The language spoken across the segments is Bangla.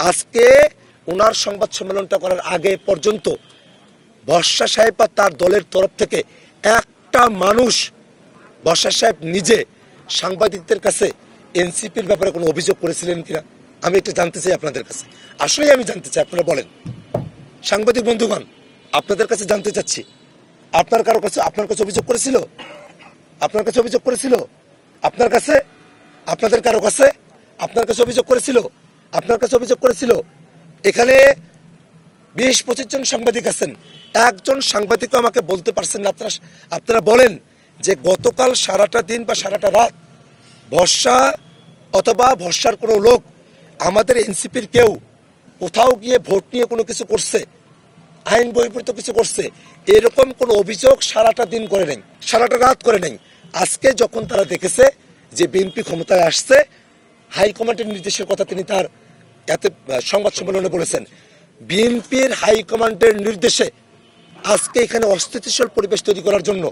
আজকে ওনার সংবাদ সম্মেলনটা করার আগে পর্যন্ত বর্ষা সাহেব বা তার দলের তরফ থেকে একটা মানুষ, বর্ষা সাহেব নিজে সাংবাদিকদের কাছে এনসিপির ব্যাপারে কোনো অভিযোগ করেছিলেন কিনা আমি এটা জানতে চাই আপনাদের কাছে। আসলেই আমি জানতে চাই, আপনারা বলেন সাংবাদিক বন্ধুগণ, আপনাদের কাছে জানতে চাচ্ছি, আপনার কাছে অভিযোগ করেছিল? আপনার কাছে অভিযোগ করেছিল? আপনার কাছে, আপনাদের কারো কাছে, আপনার কাছে অভিযোগ করেছিল? আপনার কাছে অভিযোগ করেছিল? এখানে 20-25 জন সাংবাদিক আছেন, একজন সাংবাদিকও আমাকে বলতে পারছেন না। আপনারা বলেন যে গতকাল সারাটা দিন বা সারাটা রাত বর্ষা অথবা বর্ষার কোনো লোক আমাদের এনসিপির কেউ কোথাও গিয়ে ভোট নিয়ে কোনো কিছু করছে, আইন বহির্ভূত কিছু করছে, এরকম কোনো অভিযোগ সারাটা দিন করে নেই, সারাটা রাত করে নেই। আজকে যখন তারা দেখেছে যে বিএনপি ক্ষমতায় আসছে, হাইকমান্ডের নির্দেশের কথা তিনি তার এতে সংবাদ সম্মেলনে বলেছেন। বিএনপির হাইকমান্ডের নির্দেশে আজকে এখানে অস্থিতিশীল পরিবেশ তৈরি করার জন্য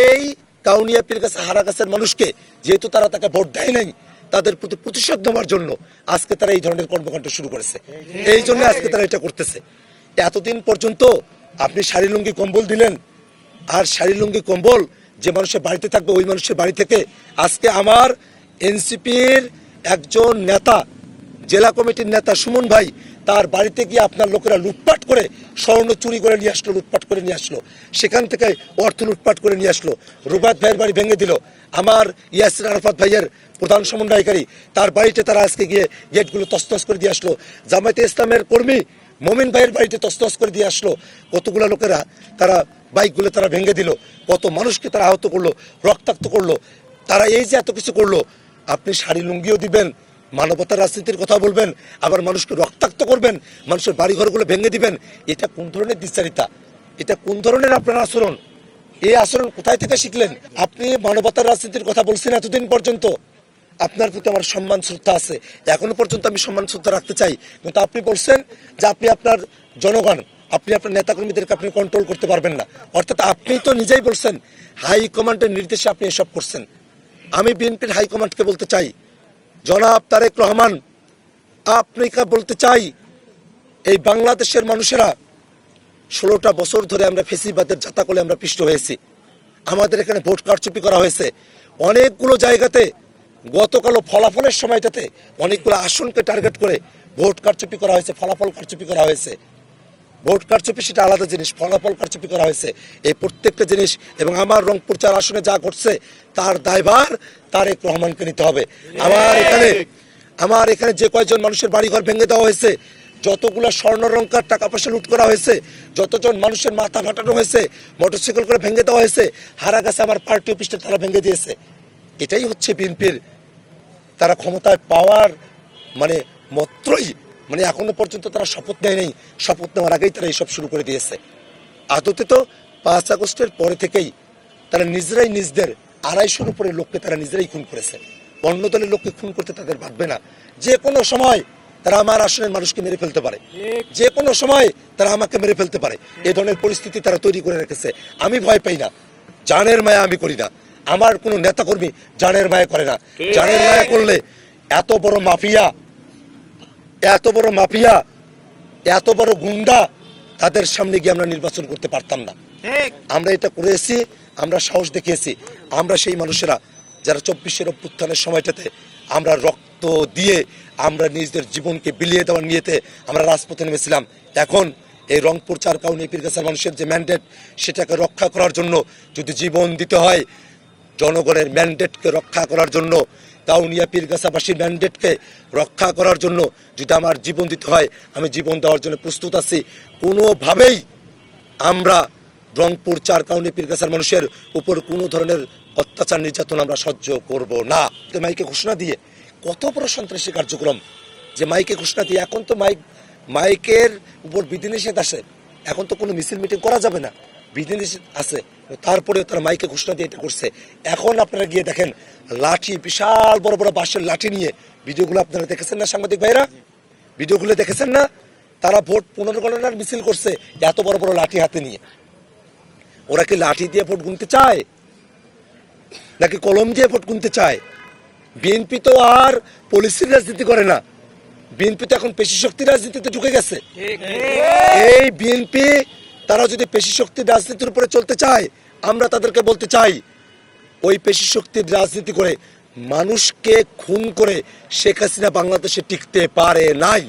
এই কাউনিয়া পীরগাছা হারাগাছের মানুষকে, যেহেতু তারা তাকে ভোট দেয় নাই, তাদের প্রতি প্রতিশোধ নেওয়ার জন্য আজকে তারা এই ধরনের কর্মকাণ্ড শুরু করেছে। এই জন্য আজকে তারা এটা করতেছে। এতদিন পর্যন্ত আপনি শাড়ি লুঙ্গি কম্বল দিলেন, আর শাড়ি লুঙ্গি কম্বল যে মানুষের বাড়িতে থাকবে ওই মানুষের বাড়ি থেকে আজকে আমার এনসিপির একজন নেতা, জেলা কমিটির নেতা সুমন ভাই, তার বাড়িতে গিয়ে আপনার লোকেরা লুটপাট করে স্বর্ণ চুরি করে নিয়ে আসলো, লুটপাট করে নিয়ে আসলো, সেখান থেকে অর্থ লুটপাট করে নিয়ে আসলো। রুবাত ভাইয়ের বাড়ি ভেঙে দিল। আমার ইয়াসির আরাফাত ভাইয়ের প্রধান সমন্বয়কারী, তার বাড়িতে তারা আজকে গিয়ে গেটগুলো তছনছ করে দিয়ে আসলো। জামায়াতে ইসলামের কর্মী মোমিন ভাইয়ের বাড়িতে তছনছ করে দিয়ে আসলো। কতগুলো লোকেরা তারা বাইকগুলো তারা ভেঙে দিল, কত মানুষকে তারা আহত করলো, রক্তাক্ত করলো। তারা এই যে এত কিছু করলো, আপনি শাড়ি লুঙ্গিও দিবেন, মানবতার রাজনীতির কথা বলবেন, আবার মানুষকে রক্তাক্ত করবেন, মানুষের বাড়িঘরগুলো ভেঙে দিবেন। এটা কোন ধরনের দ্বিচারিতা? এটা কোন ধরনের আপনার আচরণ? এই আচরণ কোথায় থেকে শিখলেন? আপনি মানবতার রাজনীতির কথা বলছেন এতদিন পর্যন্ত, আপনার প্রতি আমার সম্মান শ্রদ্ধা আছে, এখনো পর্যন্ত আমি সম্মান শ্রদ্ধা রাখতে চাই। কিন্তু আপনি বলছেন যে আপনি আপনার জনগণ, আপনি আপনার নেতাকর্মীদেরকে আপনি কন্ট্রোল করতে পারবেন না। অর্থাৎ আপনি তো নিজেই বলছেন হাইকমান্ডের নির্দেশে আপনি এসব করছেন। আমি বিএনপির হাইকমান্ডকে বলতে চাই, জনাব তারেক রহমান, আপনাকে বলতে চাই, এই বাংলাদেশের মানুষেরা 16টা বছর ধরে আমরা ফেসিবাদের জাতাকলে আমরা পিষ্ট হয়েছি। আমাদের এখানে ভোট কারচুপি করা হয়েছে অনেকগুলো জায়গাতে। গতকালও ফলাফলের সময়টাতে অনেকগুলো আসনকে টার্গেট করে ভোট কারচুপি করা হয়েছে, ফলাফল কারচুপি করা হয়েছে। ভোট কারচুপি সেটা আলাদা জিনিস, ফলাফল কারচুপি করা হয়েছে। এই প্রত্যেকটা জিনিস এবং আমার রংপুর 4 আসনে যা ঘটছে তার দায়ভার তারেক রহমানকে নিতে হবে। আমার এখানে যে কয়েকজন মানুষের বাড়িঘর ভেঙে দেওয়া হয়েছে, যতগুলো স্বর্ণলঙ্কার টাকা পয়সা লুট করা হয়েছে, যতজন মানুষের মাথা ফাটানো হয়েছে, মোটরসাইকেল করে ভেঙে দেওয়া হয়েছে, হারাগাছে আমার পার্টি অফিসটা তারা ভেঙে দিয়েছে। এটাই হচ্ছে বিএনপির, তারা ক্ষমতায় পাওয়ার মাত্রই এখনো পর্যন্ত তারা শপথ নেয় নাই, শপথ নেওয়ার আগেই তারা এইসব শুরু করে দিয়েছে। আদতে তো 5 আগস্টের পরে থেকেই তারা নিজেরাই নিজেদের 250-র উপরে লোককে তারা নিজেরাই খুন করেছে। অন্য দলের লোককে খুন করতে তাদের ভাববে না। যে কোনো সময় তারা আমার আসনের মানুষকে মেরে ফেলতে পারে, যে কোনো সময় তারা আমাকে মেরে ফেলতে পারে। এ ধরনের পরিস্থিতি তারা তৈরি করে রেখেছে। আমি ভয় পাই না, জানের মায়া আমি করি না, আমার কোনো নেতাকর্মী জানের মায়া করে না। জানের মায়া করলে এত বড় মাফিয়া, এত বড় গুন্ডা, তাদের সামনে গিয়ে আমরা নির্বাচন করতে পারতাম না। আমরা এটা করেছি, আমরা সাহস দেখিয়েছি। আমরা সেই মানুষেরা যারা 24-এর অভ্যুত্থানের সময়টাতে আমরা রক্ত দিয়ে আমরা নিজেদের জীবনকে বিলিয়ে দেওয়ার নিয়েতে আমরা রাজপথে নেমেছিলাম। এখন এই রংপুর 4 কাউনিয়া পীরগাছার মানুষের যে ম্যান্ডেট, সেটাকে রক্ষা করার জন্য যদি জীবন দিতে হয়, জনগণের ম্যান্ডেটকে রক্ষা করার জন্য, কাউনিয়া পীরগাছাবাসীর ম্যান্ডেটকে রক্ষা করার জন্য যদি আমার জীবন দিতে হয়, আমি জীবন দেওয়ার জন্য প্রস্তুত আছি। কোনোভাবেই আমরা রংপুর 4 কাউনিয়া পীরগাছার মানুষের উপর কোনো ধরনের অত্যাচার নির্যাতন আমরা সহ্য করব না। মাইকে ঘোষণা দিয়ে কত বড় সন্ত্রাসী কার্যক্রম, যে মাইকে ঘোষণা দিয়ে, এখন তো মাইকের উপর বিধিনিষেধ আসে, এখন তো কোনো মিছিল মিটিং করা যাবে না, বিধিনিষেধ আছে, তারপরেও তারা মাইকে ঘোষণা দিয়ে এটা করছে। এখন আপনারা গিয়ে দেখেন লাঠি, বিশাল বড় বড় বাঁশের লাঠি নিয়ে, ভিডিওগুলো আপনারা দেখেছেন না সাংবাদিক ভাইরা? ভিডিওগুলো দেখেছেন না? তারা ভোট পুনর্গণনার মিছিল করছে এত বড় বড় লাঠি হাতে নিয়ে। ওরা কি লাঠি দিয়ে ভোট গুনতে চায় নাকি কলম দিয়ে ভোট গুনতে চায়? বিএনপি তো আর পলিসির রাজনীতি করে না, বিএনপি তো এখন পেশি শক্তি রাজনীতিতে ঢুকে গেছে। এই বিএনপি তারা যদি পেশি শক্তির রাজনীতির উপরে চলতে চায়, আমরা তাদেরকে বলতে চাই ওই পেশি শক্তির রাজনীতি করে মানুষকে খুন করে শেখ হাসিনা বাংলাদেশে টিকতে পারে নাই।